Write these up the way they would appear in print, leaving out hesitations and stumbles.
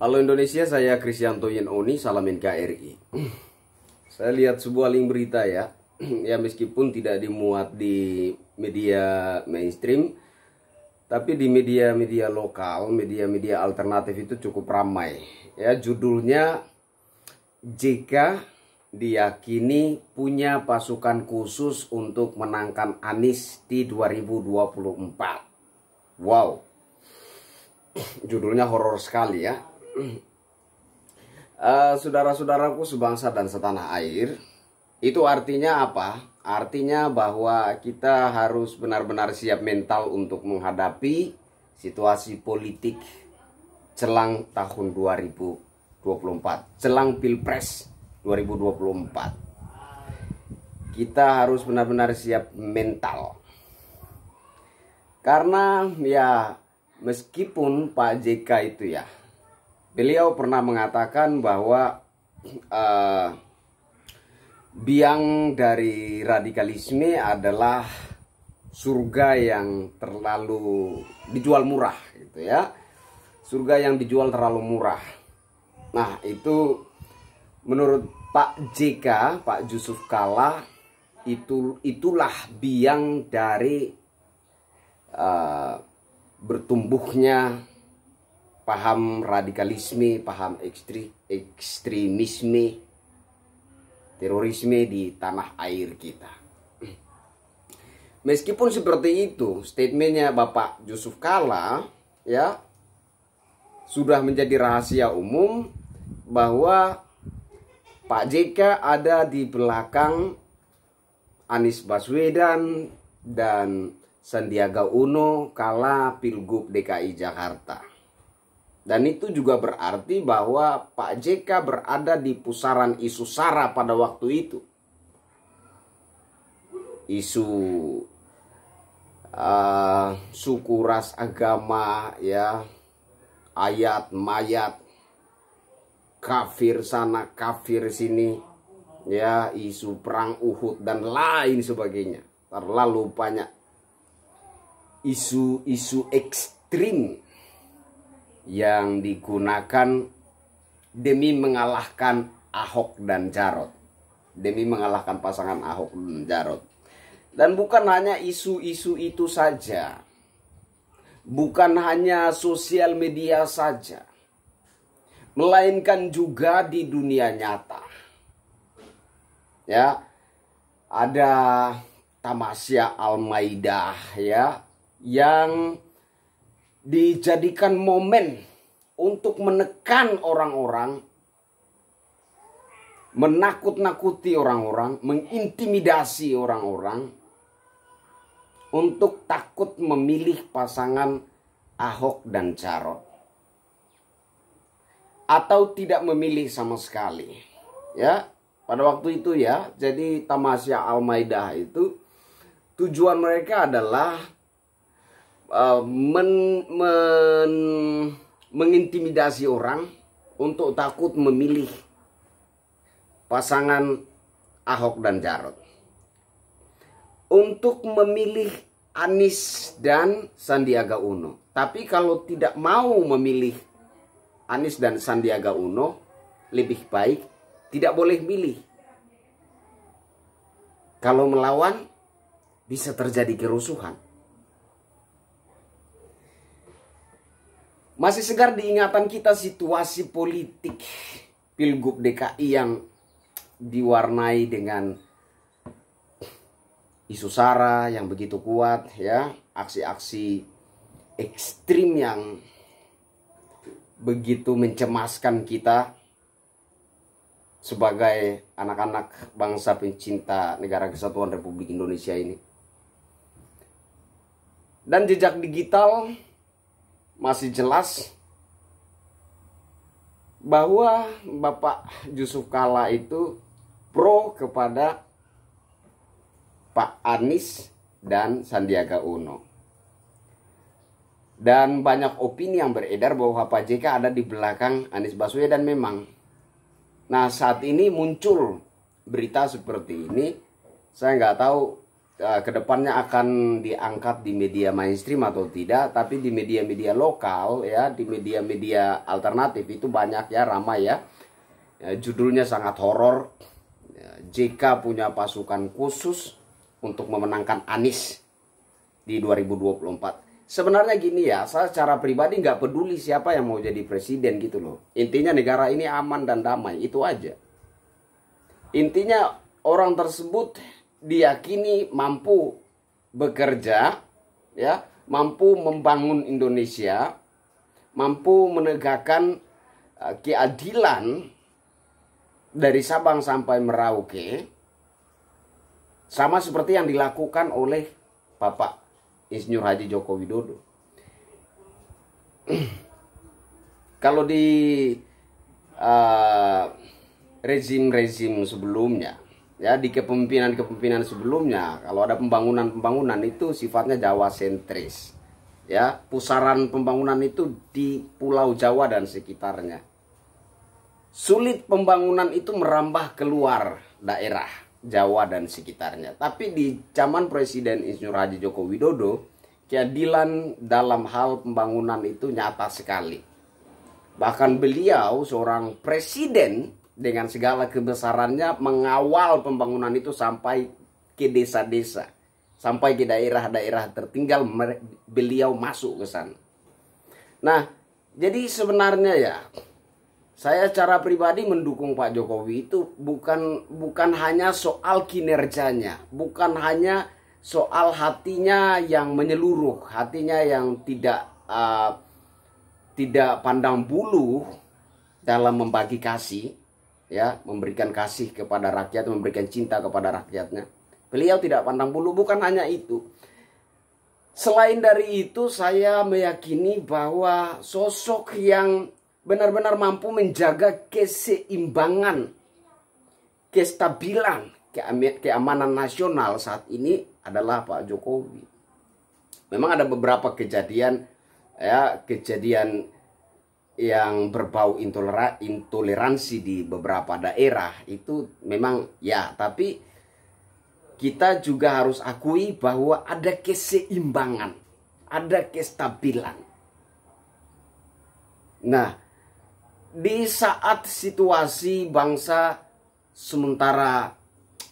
Halo Indonesia, saya Kristianto Yenoni, salam NKRI. Saya lihat sebuah link berita ya, ya meskipun tidak dimuat di media mainstream, tapi di media-media lokal, media-media alternatif itu cukup ramai. Ya, judulnya JK diyakini punya pasukan khusus untuk menangkan Anies di 2024. Wow, judulnya horor sekali ya. Saudara-saudaraku sebangsa dan setanah air, itu artinya apa? Artinya bahwa kita harus benar-benar siap mental untuk menghadapi situasi politik jelang tahun 2024, jelang Pilpres 2024. Kita harus benar-benar siap mental. Karena ya meskipun Pak JK itu ya, beliau pernah mengatakan bahwa biang dari radikalisme adalah surga yang terlalu dijual murah gitu ya. Surga yang dijual terlalu murah. Nah, itu menurut Pak JK, Pak Yusuf Kalla, itulah biang dari bertumbuhnya paham radikalisme, paham ekstremisme, terorisme di tanah air kita. Meskipun seperti itu, statementnya Bapak Yusuf Kalla ya sudah menjadi rahasia umum bahwa Pak JK ada di belakang Anies Baswedan dan Sandiaga Uno kala Pilgub DKI Jakarta. Dan itu juga berarti bahwa Pak JK berada di pusaran isu SARA pada waktu itu. Isu suku, ras, agama, ya, ayat, mayat, kafir sana, kafir sini, ya, isu perang Uhud dan lain sebagainya. Terlalu banyak isu-isu ekstrim yang digunakan demi mengalahkan Ahok dan Jarot, demi mengalahkan pasangan Ahok dan Jarot. Dan bukan hanya isu-isu itu saja, bukan hanya sosial media saja, melainkan juga di dunia nyata. Ya, ada Tamasya Al-Maidah ya, yang dijadikan momen untuk menekan orang-orang, menakut-nakuti orang-orang, mengintimidasi orang-orang untuk takut memilih pasangan Ahok dan Jarot, atau tidak memilih sama sekali. Ya, pada waktu itu ya, jadi Tamasya Al-Maidah itu tujuan mereka adalah mengintimidasi orang untuk takut memilih pasangan Ahok dan Jarot, untuk memilih Anies dan Sandiaga Uno. Tapi kalau tidak mau memilih Anies dan Sandiaga Uno, lebih baik tidak boleh milih. Kalau melawan bisa terjadi kerusuhan. Masih segar diingatan kita situasi politik Pilgub DKI yang diwarnai dengan isu SARA yang begitu kuat ya, aksi-aksi ekstrim yang begitu mencemaskan kita sebagai anak-anak bangsa pencinta Negara Kesatuan Republik Indonesia ini. Dan jejak digital masih jelas bahwa Bapak Yusuf Kalla itu pro kepada Pak Anies dan Sandiaga Uno. Dan banyak opini yang beredar bahwa Pak JK ada di belakang Anies Baswedan memang. Nah, saat ini muncul berita seperti ini. Saya nggak tahu kedepannya akan diangkat di media mainstream atau tidak, tapi di media-media lokal ya, di media-media alternatif itu banyak ya, ramai ya. Judulnya sangat horor. JK punya pasukan khusus untuk memenangkan Anies di 2024. Sebenarnya gini ya, saya secara pribadi nggak peduli siapa yang mau jadi presiden gitu loh. Intinya negara ini aman dan damai, itu aja. Intinya orang tersebut diyakini mampu bekerja, ya, mampu membangun Indonesia, mampu menegakkan keadilan dari Sabang sampai Merauke, sama seperti yang dilakukan oleh Bapak Insinyur Haji Joko Widodo. Kalau di rezim-rezim sebelumnya, ya, di kepemimpinan sebelumnya, kalau ada pembangunan itu sifatnya Jawa sentris, ya, pusaran pembangunan itu di Pulau Jawa dan sekitarnya. Sulit pembangunan itu merambah keluar daerah Jawa dan sekitarnya. Tapi di zaman Presiden Insinyur Haji Joko Widodo, keadilan dalam hal pembangunan itu nyata sekali. Bahkan beliau seorang presiden dengan segala kebesarannya mengawal pembangunan itu sampai ke desa-desa, sampai ke daerah-daerah tertinggal, beliau masuk ke sana. Nah, jadi sebenarnya ya, saya secara pribadi mendukung Pak Jokowi itu bukan hanya soal kinerjanya, bukan hanya soal hatinya yang menyeluruh, hatinya yang tidak pandang bulu dalam membagi kasih, ya, memberikan kasih kepada rakyat, memberikan cinta kepada rakyatnya. Beliau tidak pandang bulu, bukan hanya itu. Selain dari itu, saya meyakini bahwa sosok yang benar-benar mampu menjaga keseimbangan, kestabilan, keamanan nasional saat ini adalah Pak Jokowi. Memang ada beberapa kejadian, ya, kejadian yang berbau intoleransi di beberapa daerah itu memang ya, tapi kita juga harus akui bahwa ada keseimbangan, ada kestabilan. Nah, di saat situasi bangsa sementara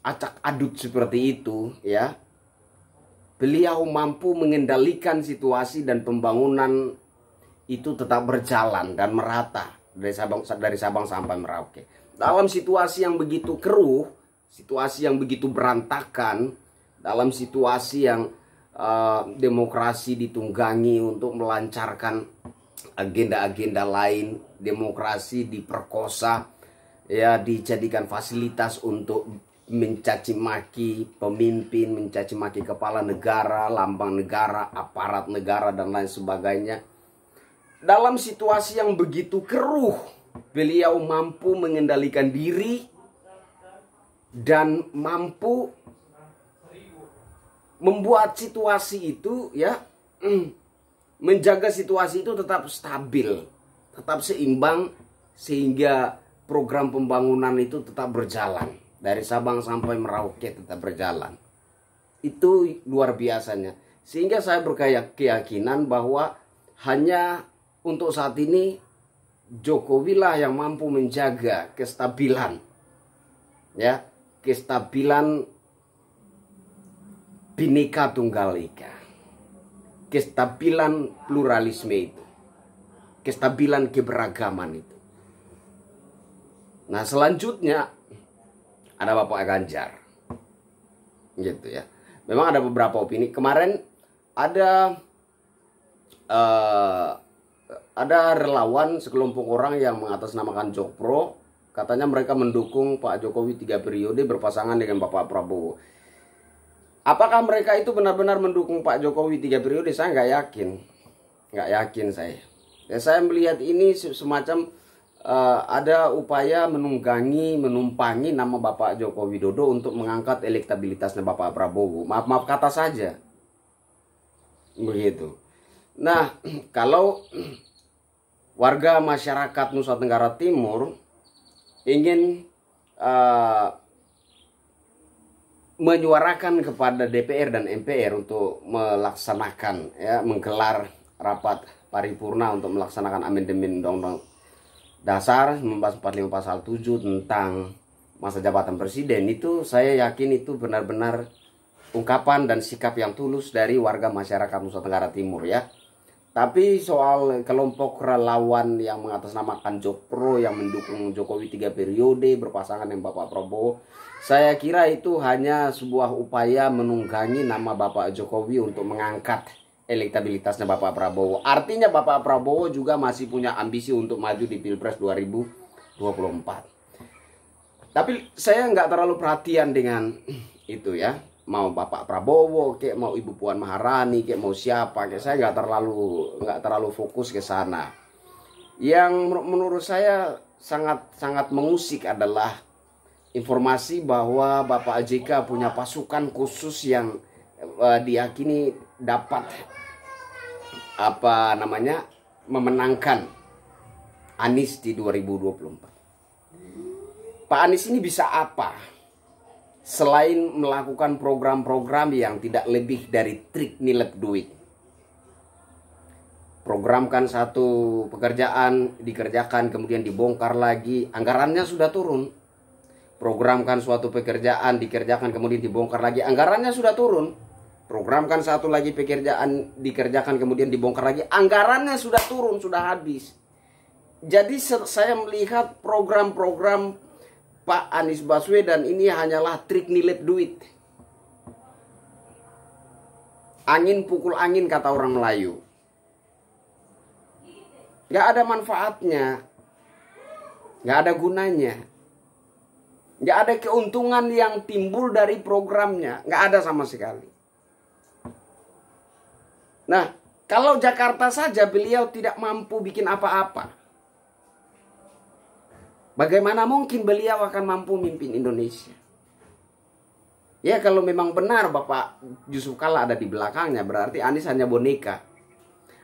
acak adut seperti itu, ya, beliau mampu mengendalikan situasi dan pembangunan itu tetap berjalan dan merata dari Sabang sampai Merauke. Dalam situasi yang begitu keruh, situasi yang begitu berantakan, dalam situasi yang demokrasi ditunggangi untuk melancarkan agenda-agenda lain, demokrasi diperkosa, ya, dijadikan fasilitas untuk mencaci maki pemimpin, mencaci maki kepala negara, lambang negara, aparat negara dan lain sebagainya. Dalam situasi yang begitu keruh, beliau mampu mengendalikan diri dan mampu membuat situasi itu, ya, menjaga situasi itu tetap stabil, tetap seimbang, sehingga program pembangunan itu tetap berjalan. Dari Sabang sampai Merauke tetap berjalan. Itu luar biasanya. Sehingga saya berkeyakinan bahwa hanya untuk saat ini Jokowi lah yang mampu menjaga kestabilan, ya, kestabilan Bhinneka Tunggal Ika, kestabilan pluralisme itu, kestabilan keberagaman itu. Nah, selanjutnya ada Bapak Ganjar, gitu ya. Memang ada beberapa opini. Kemarin ada relawan sekelompok orang yang mengatasnamakan Jokpro, katanya mereka mendukung Pak Jokowi 3 periode berpasangan dengan Bapak Prabowo. Apakah mereka itu benar-benar mendukung Pak Jokowi 3 periode? Saya nggak yakin. Nggak yakin saya. Ya, saya melihat ini semacam ada upaya menumpangi nama Bapak Joko Widodo untuk mengangkat elektabilitasnya Bapak Prabowo. Maaf kata saja. Begitu. Nah, kalau warga masyarakat Nusa Tenggara Timur ingin menyuarakan kepada DPR dan MPR untuk melaksanakan, ya, menggelar rapat paripurna untuk melaksanakan amandemen Undang-Undang Dasar 1945 pasal 7 tentang masa jabatan presiden. Itu saya yakin itu benar-benar ungkapan dan sikap yang tulus dari warga masyarakat Nusa Tenggara Timur, ya. Tapi soal kelompok relawan yang mengatasnamakan Jokpro yang mendukung Jokowi 3 periode berpasangan dengan Bapak Prabowo, saya kira itu hanya sebuah upaya menunggangi nama Bapak Jokowi untuk mengangkat elektabilitasnya Bapak Prabowo. Artinya Bapak Prabowo juga masih punya ambisi untuk maju di Pilpres 2024. Tapi saya nggak terlalu perhatian dengan itu, ya. Mau Bapak Prabowo, kayak mau Ibu Puan Maharani, kayak mau siapa, kayak saya nggak terlalu fokus ke sana. Yang menurut saya sangat mengusik adalah informasi bahwa Bapak JK punya pasukan khusus yang diyakini dapat memenangkan Anies di 2024. Pak Anies ini bisa apa? Selain melakukan program-program yang tidak lebih dari trik nilep duit. Programkan satu pekerjaan, dikerjakan, kemudian dibongkar lagi, anggarannya sudah turun. Programkan suatu pekerjaan, dikerjakan, kemudian dibongkar lagi, anggarannya sudah turun. Programkan satu lagi pekerjaan, dikerjakan, kemudian dibongkar lagi, anggarannya sudah turun, sudah habis. Jadi saya melihat program-program Pak Anies Baswedan ini hanyalah trik nilep duit. Angin pukul angin, kata orang Melayu. Gak ada manfaatnya. Gak ada gunanya. Gak ada keuntungan yang timbul dari programnya. Gak ada sama sekali. Nah, kalau Jakarta saja beliau tidak mampu bikin apa-apa, bagaimana mungkin beliau akan mampu mimpin Indonesia? Ya, kalau memang benar Bapak Yusuf Kalla ada di belakangnya, berarti Anies hanya boneka.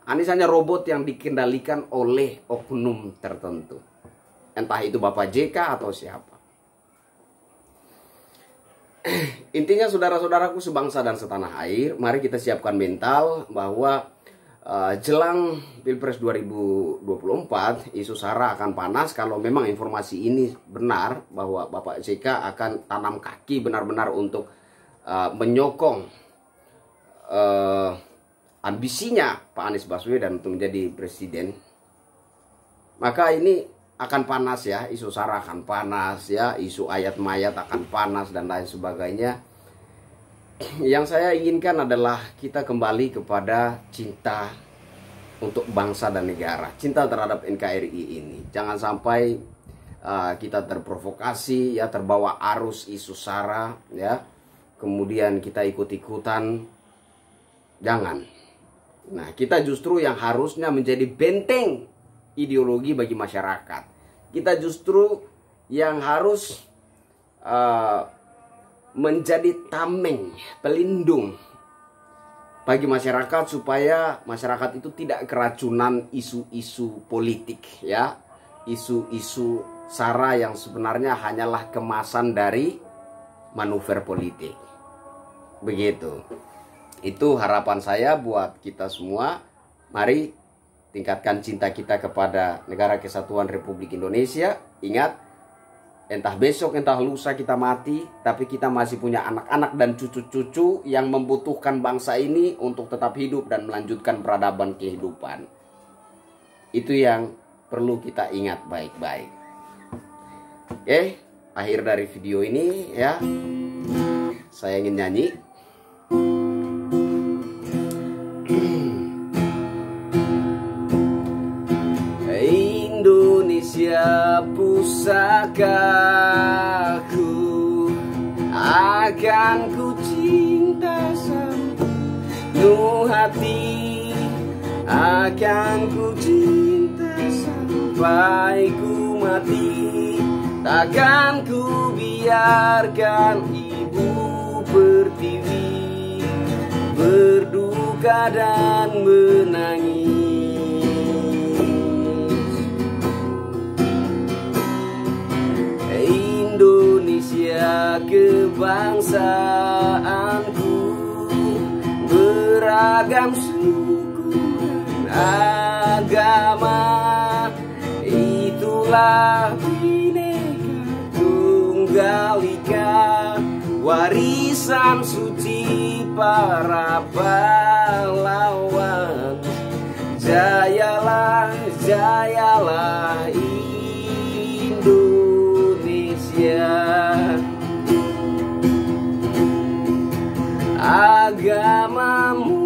Anies hanya robot yang dikendalikan oleh oknum tertentu. Entah itu Bapak JK atau siapa. Intinya saudara-saudaraku sebangsa dan setanah air, mari kita siapkan mental bahwa jelang Pilpres 2024 isu SARA akan panas. Kalau memang informasi ini benar bahwa Bapak JK akan tanam kaki benar-benar untuk menyokong ambisinya Pak Anies Baswedan untuk menjadi presiden, maka ini akan panas, ya. Isu SARA akan panas, ya. Isu ayat mayat akan panas dan lain sebagainya. Yang saya inginkan adalah kita kembali kepada cinta untuk bangsa dan negara, cinta terhadap NKRI ini. Jangan sampai kita terprovokasi, ya, terbawa arus isu SARA, ya, kemudian kita ikut-ikutan. Jangan. Nah, kita justru yang harusnya menjadi benteng ideologi bagi masyarakat. Kita justru yang harus menjadi tameng, pelindung bagi masyarakat supaya masyarakat itu tidak keracunan isu-isu politik, ya. Isu-isu SARA yang sebenarnya hanyalah kemasan dari manuver politik. Begitu. Itu harapan saya buat kita semua. Mari tingkatkan cinta kita kepada Negara Kesatuan Republik Indonesia. Ingat, entah besok, entah lusa kita mati, tapi kita masih punya anak-anak dan cucu-cucu yang membutuhkan bangsa ini untuk tetap hidup dan melanjutkan peradaban kehidupan. Itu yang perlu kita ingat baik-baik. Oke, akhir dari video ini, ya, saya ingin nyanyi. Indonesia pusakaku, akan ku cinta sepenuh hati, akan ku cinta sampai ku mati. Takkan ku biarkan ibu pertiwi berduka dan menangis. Indonesia kebangsaanku, beragam suku dan agama, itulah Bhinneka Tunggal Ika, warisan suci para pahlawan. Jayalah, jayalah Indonesia. Agamamu,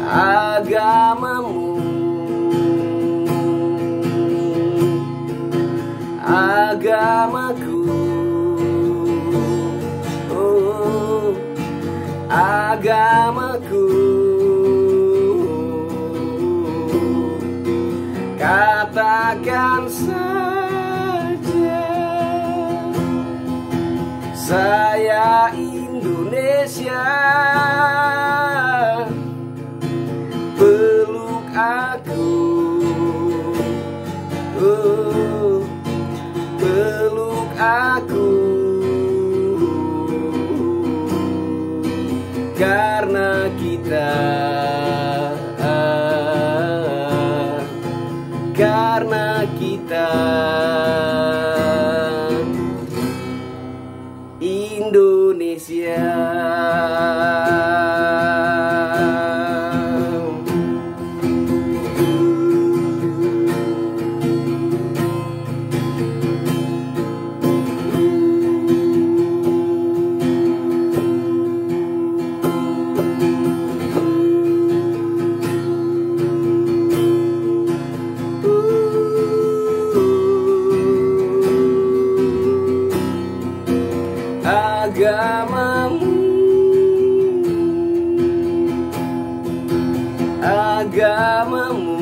agamamu, agamaku, oh, agamaku. Katakan saja, saya Indonesia, peluk aku, oh, peluk aku, karena kita Indonesia. Agamamu, agamamu,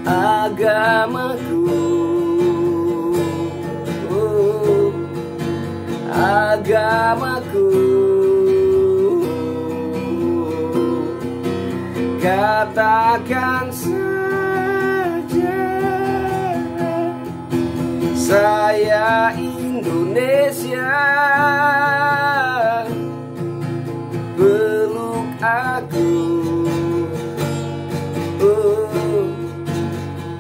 agamaku, oh, agamaku. Katakan saja, saya Indonesia, peluk aku, oh,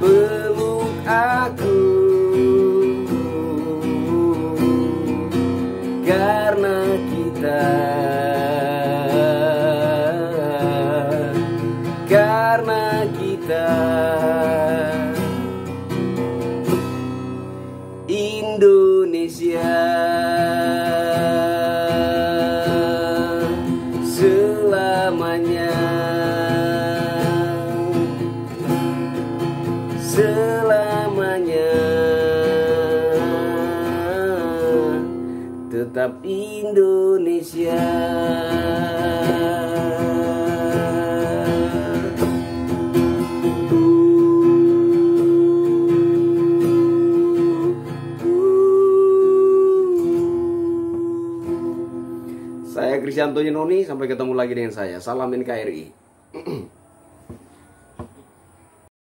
peluk aku, karena kita Indonesia selamanya, selamanya tetap Indonesia. Saya Krisyanto Yenoni, sampai ketemu lagi dengan saya. Salam NKRI.